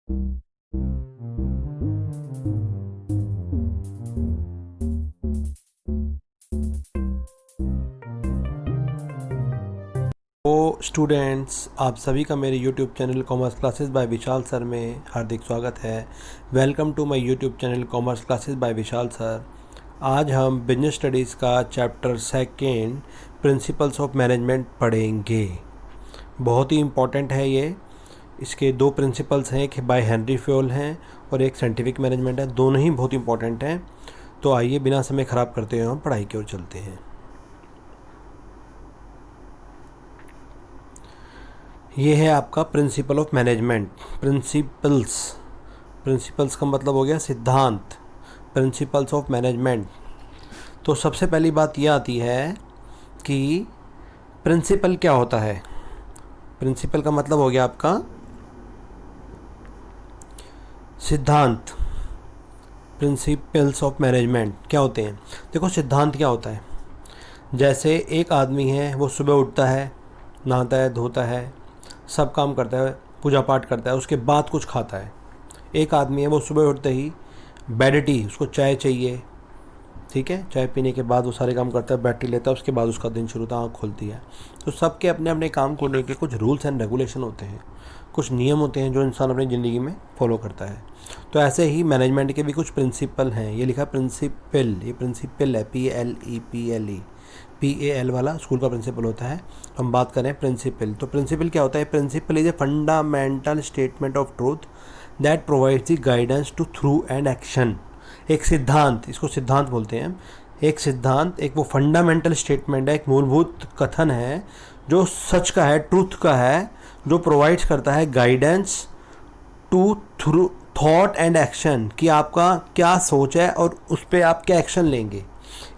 तो स्टूडेंट्स, आप सभी का मेरे YouTube channel commerce classes by Vishal sir में हार्दिक स्वागत है। Welcome to my YouTube channel commerce classes by Vishal sir. आज हम बिजनेस स्टडीज़ का chapter second principles of management पढ़ेंगे। बहुत ही इम्पॉर्टेंट है ये। इसके दो प्रिंसिपल्स हैं, एक बाय हेनरी फ्योल हैं और एक साइंटिफिक मैनेजमेंट है। दोनों ही बहुत इंपॉर्टेंट हैं। तो आइए बिना समय ख़राब करते हुए हम पढ़ाई की ओर चलते हैं। ये है आपका प्रिंसिपल ऑफ मैनेजमेंट। प्रिंसिपल्स का मतलब हो गया सिद्धांत। Principles of management. तो सबसे पहली बात यह आती है कि प्रिंसिपल क्या होता है। प्रिंसिपल का मतलब हो गया आपका सिद्धांत। प्रिंसिपल्स ऑफ मैनेजमेंट क्या होते हैं? देखो, सिद्धांत क्या होता है। जैसे एक आदमी है, वो सुबह उठता है, नहाता है, धोता है, सब काम करता है, पूजा पाठ करता है, उसके बाद कुछ खाता है। एक आदमी है, वो सुबह उठते ही बेड टी, उसको चाय चाहिए, ठीक है। चाय पीने के बाद वो सारे काम करता है, बैटरी लेता है, उसके बाद उसका दिन शुरू होता है, आँख खुलती है। तो सबके अपने अपने काम को लेकर कुछ रूल्स एंड रेगुलेशन होते हैं, कुछ नियम होते हैं जो इंसान अपनी ज़िंदगी में फॉलो करता है। तो ऐसे ही मैनेजमेंट के भी कुछ प्रिंसिपल हैं। ये लिखा प्रिंसिपल, ये प्रिंसिपल है, PAL वाला स्कूल का प्रिंसिपल होता है। हम बात करें प्रिंसिपल, तो प्रिंसिपल क्या होता है? Principle is a fundamental statement of truth that provides the guidance to through and action. एक सिद्धांत, इसको सिद्धांत बोलते हैं। एक सिद्धांत, एक वो फंडामेंटल स्टेटमेंट है, एक मूलभूत कथन है जो सच का है, ट्रूथ का है, जो प्रोवाइड्स करता है guidance to through thought and action, कि आपका क्या सोच है और उस पर आप क्या एक्शन लेंगे।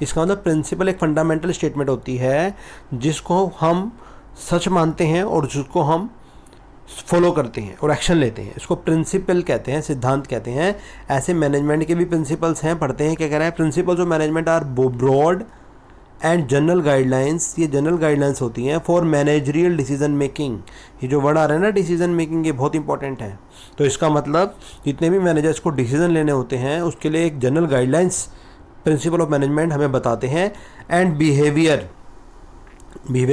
इसका मतलब प्रिंसिपल एक फंडामेंटल स्टेटमेंट होती है जिसको हम सच मानते हैं और जिसको हम फॉलो करते हैं और एक्शन लेते हैं। इसको प्रिंसिपल कहते हैं, सिद्धांत कहते हैं। ऐसे मैनेजमेंट के भी प्रिंसिपल्स हैं, पढ़ते हैं। क्या कह रहा है? Principles of management are broad and general guidelines. ये जनरल गाइडलाइंस होती हैं फॉर मैनेजरियल डिसीजन मेकिंग। ये जो वर्ड आ रहा है ना, डिसीजन मेकिंग, ये बहुत इंपॉर्टेंट है। तो इसका मतलब जितने भी मैनेजर्स को डिसीजन लेने होते हैं उसके लिए एक general guidelines principle of management हमें बताते हैं। एंड बिहेवियर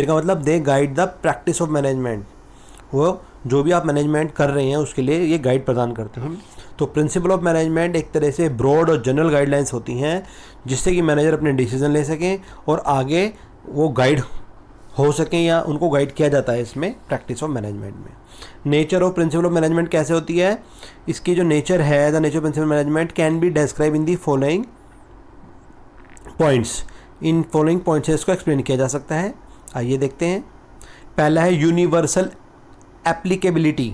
का मतलब they guide the practice of management. वो जो भी आप मैनेजमेंट कर रहे हैं उसके लिए ये गाइड प्रदान करते हैं। तो प्रिंसिपल ऑफ मैनेजमेंट एक तरह से ब्रॉड और जनरल गाइडलाइंस होती हैं जिससे कि मैनेजर अपने डिसीजन ले सकें और आगे वो गाइड हो सकें या उनको गाइड किया जाता है इसमें प्रैक्टिस ऑफ मैनेजमेंट में। Nature of principle of management कैसे होती है? इसकी जो नेचर है, the nature of principle management can be describe in the following points. इन फॉलोइंग पॉइंट्स से इसको एक्सप्लेन किया जा सकता है। आइए देखते हैं। पहला है यूनिवर्सल एप्लीकेबिलिटी।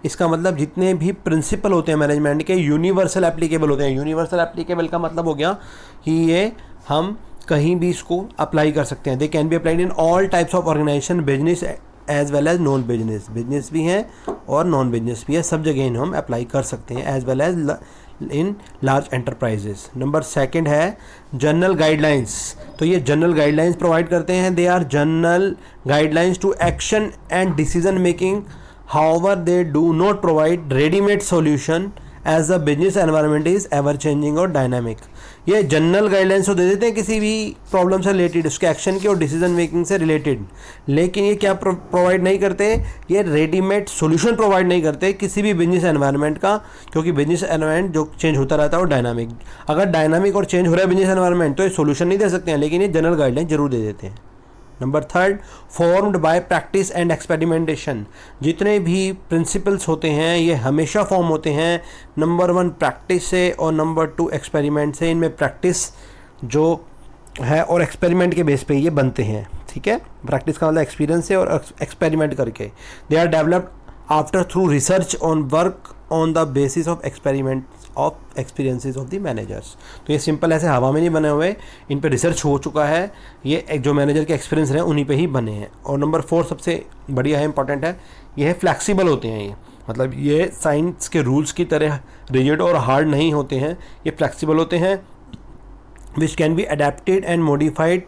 इसका मतलब जितने भी प्रिंसिपल होते हैं मैनेजमेंट के, यूनिवर्सल एप्लीकेबल होते हैं। यूनिवर्सल एप्लीकेबल का मतलब हो गया कि ये हम कहीं भी इसको अप्लाई कर सकते हैं। They can be applied in all types of organization, business as well as non business. Business भी हैं और नॉन बिजनेस भी है, सब जगह इन्हें हम अप्लाई कर सकते हैं, as well as in large enterprises. Number second है जनरल गाइडलाइंस। तो ये जनरल गाइडलाइंस प्रोवाइड करते हैं। They are general guidelines to action and decision making, however they do not provide readymade solution as the business environment is ever changing और dynamic. ये general guidelines तो दे देते हैं किसी भी प्रॉब्लम से रिलेटेड, उसके एक्शन की और डिसीजन मेकिंग से रिलेटेड, लेकिन ये क्या प्रोवाइड नहीं करते? ये रेडीमेड सॉल्यूशन प्रोवाइड नहीं करते किसी भी बिजनेस एनवायरनमेंट का, क्योंकि बिजनेस एनवायरनमेंट जो चेंज होता रहता है और डायनामिक। अगर डायनामिक और चेंज हो रहा है बिजनेस एनवायरनमेंट तो ये सॉल्यूशन नहीं दे सकते हैं, लेकिन ये जनरल गाइडलाइन जरूर दे देते हैं। Number third, formed by practice and experimentation. जितने भी प्रिंसिपल्स होते हैं ये हमेशा फॉर्म होते हैं नंबर 1 प्रैक्टिस से और नंबर 2 एक्सपेरिमेंट से। इनमें प्रैक्टिस जो है और एक्सपेरिमेंट के बेस पे ये बनते हैं, ठीक है। प्रैक्टिस का मतलब एक्सपीरियंस से और एक्सपेरिमेंट करके। They are developed after through research on work on the basis of experiment of experiences of the managers. तो ये सिंपल ऐसे हवा में नहीं बने हुए, इन पे रिसर्च हो चुका है। ये जो मैनेजर के एक्सपीरियंस रहे उन्हीं पे ही बने हैं। और नंबर 4 सबसे बढ़िया है, इंपॉर्टेंट है, ये है फ्लैक्सीबल होते हैं। ये मतलब ये साइंस के रूल्स की तरह रिजिड और हार्ड नहीं होते हैं, ये फ्लैक्सीबल होते हैं, which can be adapted and modified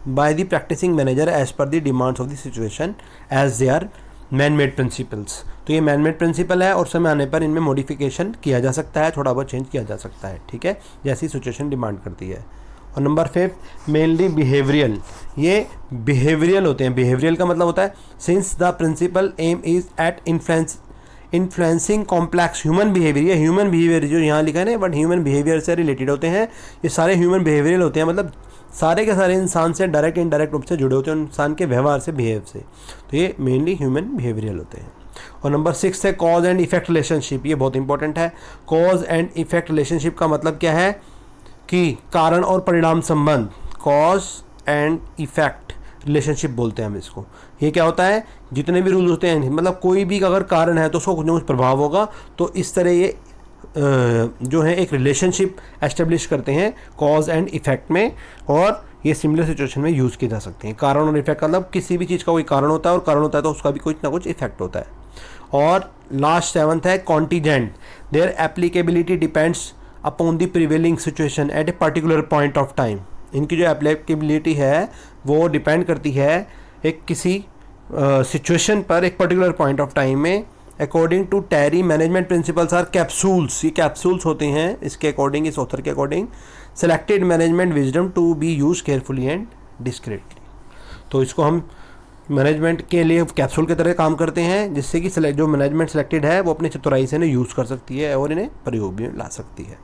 by the practicing manager as per the demands of the situation as they are man made principles. तो ये मैन मेड प्रिंसिपल है और समय आने पर इनमें मॉडिफिकेशन किया जा सकता है, थोड़ा बहुत चेंज किया जा सकता है, ठीक है, जैसी सिचुएशन डिमांड करती है। और नंबर 5 मेनली बिहेवियरल, ये बिहेवियरल होते हैं। बिहेवियरल का मतलब होता है since the principle aim is at influencing complex human behaviour. ये ह्यूमन बिहेवियर जो यहाँ लिखा है ना, बट ह्यूमन बिहेवियर से रिलेटेड होते हैं, ये सारे ह्यूमन बिहेवियरल होते हैं, मतलब सारे के सारे इंसान से डायरेक्ट इनडायरेक्ट रूप से जुड़े होते हैं, इंसान के व्यवहार से, बिहेव से। तो ये मेनली ह्यूमन बिहेवियरल होते हैं। और नंबर 6 है कॉज एंड इफेक्ट रिलेशनशिप। ये बहुत इंपॉर्टेंट है। कॉज एंड इफेक्ट रिलेशनशिप का मतलब क्या है कि कारण और परिणाम संबंध, कॉज एंड इफेक्ट रिलेशनशिप बोलते हैं हम इसको। ये क्या होता है, जितने भी रूल्स होते हैं, मतलब कोई भी अगर कारण है तो उसको कुछ ना कुछ प्रभाव होगा, तो इस तरह ये जो है एक रिलेशनशिप एस्टेब्लिश करते हैं कॉज एंड इफेक्ट में, और ये सिमिलर सिचुएशन में यूज़ किए जा सकते हैं। कारण और इफेक्ट का मतलब किसी भी चीज़ का कोई कारण होता है और कारण होता है तो उसका भी कुछ ना कुछ इफेक्ट होता है। और लास्ट 7th है contingent, their applicability depends upon the prevailing situation at a particular point of time. इनकी जो एप्लीकेबिलिटी है वो डिपेंड करती है एक किसी सिचुएशन पर, एक पर्टिकुलर पॉइंट ऑफ टाइम में। According to Terry management principles are capsules, ये कैप्सूल्स होते हैं इसके अकॉर्डिंग, इस ऑथर के according, selected management wisdom to be use carefully and discreetly. तो इसको हम मैनेजमेंट के लिए कैप्सूल की तरह काम करते हैं, जिससे कि जो मैनेजमेंट सेलेक्टेड है वो अपनी चतुराई से इन्हें यूज़ कर सकती है और इन्हें प्रयोग भी ला सकती है।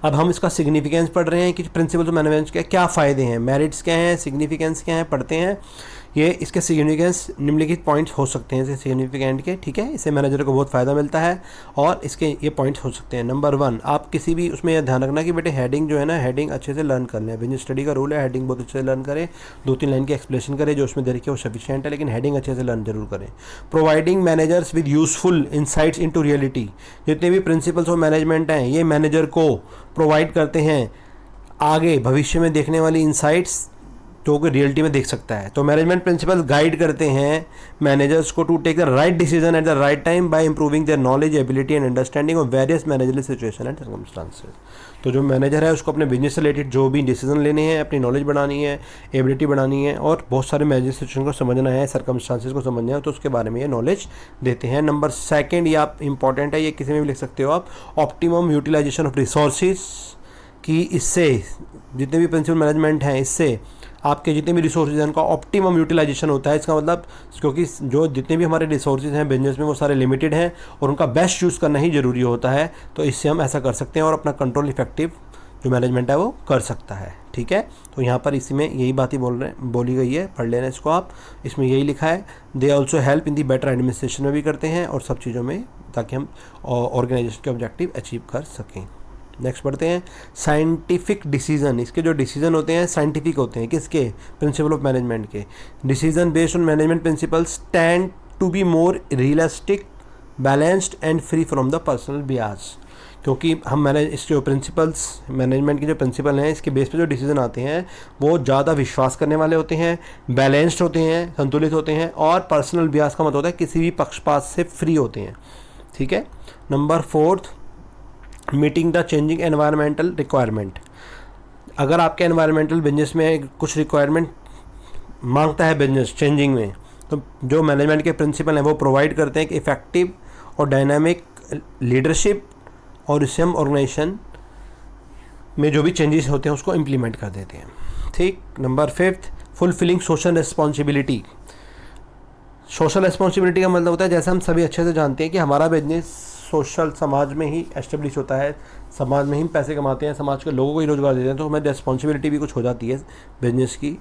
अब हम इसका सिग्निफिकेंस पढ़ रहे हैं कि प्रिंसिपल्स ऑफ मैनेजमेंट के क्या फ़ायदे हैं, मेरिट्स क्या हैं, सिग्निफिकेंस क्या है, पढ़ते हैं। ये इसके सिग्निफिकेंस निम्नलिखित पॉइंट्स हो सकते हैं इसके सिग्निफिकेंट के, ठीक है, इससे मैनेजर को बहुत फ़ायदा मिलता है और इसके ये पॉइंट्स हो सकते हैं। नंबर 1, आप किसी भी उसमें यह ध्यान रखना कि बेटे हेडिंग जो है ना, हेडिंग अच्छे से लर्न कर लें। बिजनेस स्टडी का रूल है, हेडिंग बहुत अच्छे से लर्न करें, 2-3 लाइन की एक्सप्लेनेशन करें, जो उसमें दे रखी है वो सफिशिएंट है, लेकिन हेडिंग अच्छे से लर्न जरूर करें। Providing managers with useful insights into reality, जितने भी प्रिंसिपल्स ऑफ मैनेजमेंट हैं ये मैनेजर को प्रोवाइड करते हैं आगे भविष्य में देखने वाली इंसाइट्स जो कि रियलिटी में देख सकता है। तो मैनेजमेंट प्रिंसिपल्स गाइड करते हैं मैनेजर्स को to take the right decision at the right time by improving their knowledge, ability and understanding of various managerial situation and circumstances. तो जो मैनेजर है उसको अपने बिजनेस से रिलेटेड जो भी डिसीजन लेने हैं, अपनी नॉलेज बढ़ानी है, एबिलिटी बढ़ानी है और बहुत सारे मैनेजर सिचुएशन को समझना है, सर्कमस्टांसेस को समझना है, तो उसके बारे में ये नॉलेज देते हैं। नंबर 2 ये आप इंपॉर्टेंट है, ये किसी में भी लिख सकते हो आप, ऑप्टिमम यूटिलाइजेशन ऑफ रिसोर्सेज, कि इससे जितने भी प्रिंसिपल मैनेजमेंट हैं इससे आपके जितने भी रिसोर्सेज हैं उनका ऑप्टिमम यूटिलाइजेशन होता है। इसका मतलब क्योंकि जो जितने भी हमारे रिसोर्सेज हैं बिजनेस में वो सारे लिमिटेड हैं और उनका बेस्ट यूज़ करना ही ज़रूरी होता है, तो इससे हम ऐसा कर सकते हैं और अपना कंट्रोल इफेक्टिव जो मैनेजमेंट है वो कर सकता है, ठीक है। तो यहाँ पर इसी में यही बात ही बोली गई है, पढ़ लेना इसको आप, इसमें यही लिखा है। They also help in the better administration में भी करते हैं और सब चीज़ों में, ताकि हम ऑर्गेनाइजेशन के ऑब्जेक्टिव अचीव कर सकें। नेक्स्ट पढ़ते हैं साइंटिफिक डिसीजन। इसके जो डिसीजन होते हैं साइंटिफिक होते हैं, किसके, प्रिंसिपल ऑफ मैनेजमेंट के। Decision based on management principles tend to be more realistic, balanced and free from the personal bias. क्योंकि हम इसके जो प्रिंसिपल्स, मैनेजमेंट के जो प्रिंसिपल हैं इसके बेस पे जो डिसीजन आते हैं वो ज़्यादा विश्वास करने वाले होते हैं, बैलेंस्ड होते हैं, संतुलित होते हैं, और पर्सनल बियास का मतलब होता है किसी भी पक्षपात से फ्री होते हैं, ठीक है। Number 4 meeting the changing environmental requirement. अगर आपके एनवायरमेंटल बिजनेस में कुछ रिक्वायरमेंट मांगता है बिजनेस चेंजिंग में, तो जो मैनेजमेंट के प्रिंसिपल हैं वो प्रोवाइड करते हैं कि इफेक्टिव और डायनामिक लीडरशिप, और इससे हम ऑर्गेनाइजेशन में जो भी चेंजेस होते हैं उसको इम्प्लीमेंट कर देते हैं, ठीक। Number 5 fulfilling social responsibility. Social responsibility का मतलब होता है, जैसे हम सभी अच्छे से जानते हैं कि हमारा बिजनेस सोशल समाज में ही एस्टेब्लिश होता है, समाज में ही पैसे कमाते हैं, समाज के लोगों को ही रोजगार देते हैं, तो हमें रिस्पॉन्सिबिलिटी भी कुछ हो जाती है बिजनेस की।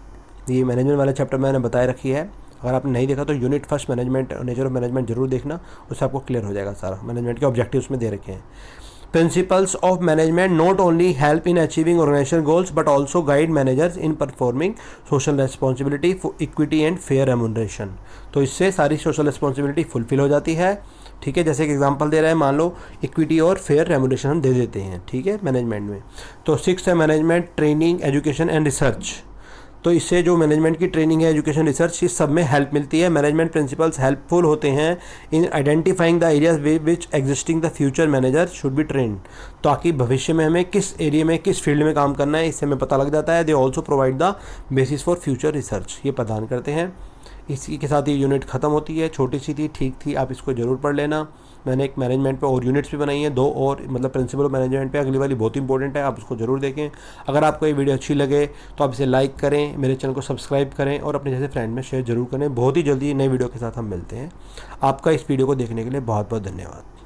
ये मैनेजमेंट वाले चैप्टर में मैंने बताए रखी है, अगर आपने नहीं देखा तो unit 1 management, nature of management जरूर देखना, उससे आपको क्लियर हो जाएगा सारा। मैनेजमेंट के ऑब्जेक्टिव्स में दे रखे हैं। Principles of management not only help in achieving organizational goals but also guide managers in performing social responsibility for equity and fair remuneration। तो इससे सारी सोशल रिस्पॉन्सिबिलिटी फुलफिल हो जाती है, ठीक है। जैसे एक एग्जांपल दे रहा है, मान लो इक्विटी और फेयर रेमुनेशन हम दे देते हैं, ठीक है, मैनेजमेंट में। तो 6 है management training, education and research. तो इससे जो मैनेजमेंट की ट्रेनिंग है, एजुकेशन, रिसर्च, इस सब में हेल्प मिलती है। मैनेजमेंट प्रिंसिपल्स हेल्पफुल होते हैं in identifying the areas which existing the future manager should be trend, ताकि भविष्य में हमें किस एरिया में, किस फील्ड में काम करना है इससे हमें पता लग जाता है। They also provide the basis for future research, ये प्रदान करते हैं। इसी के साथ ये यूनिट ख़त्म होती है। छोटी सी थी, ठीक थी, आप इसको ज़रूर पढ़ लेना। मैंने एक मैनेजमेंट पे और यूनिट्स भी बनाई हैं, 2 और, मतलब प्रिंसिपल ऑफ मैनेजमेंट पे। अगली वाली बहुत इंपॉर्टेंट है, आप उसको ज़रूर देखें। अगर आपको ये वीडियो अच्छी लगे तो आप इसे लाइक करें, मेरे चैनल को सब्सक्राइब करें और अपने जैसे फ्रेंड में शेयर ज़रूर करें। बहुत ही जल्दी नई वीडियो के साथ हम मिलते हैं। आपका इस वीडियो को देखने के लिए बहुत बहुत धन्यवाद।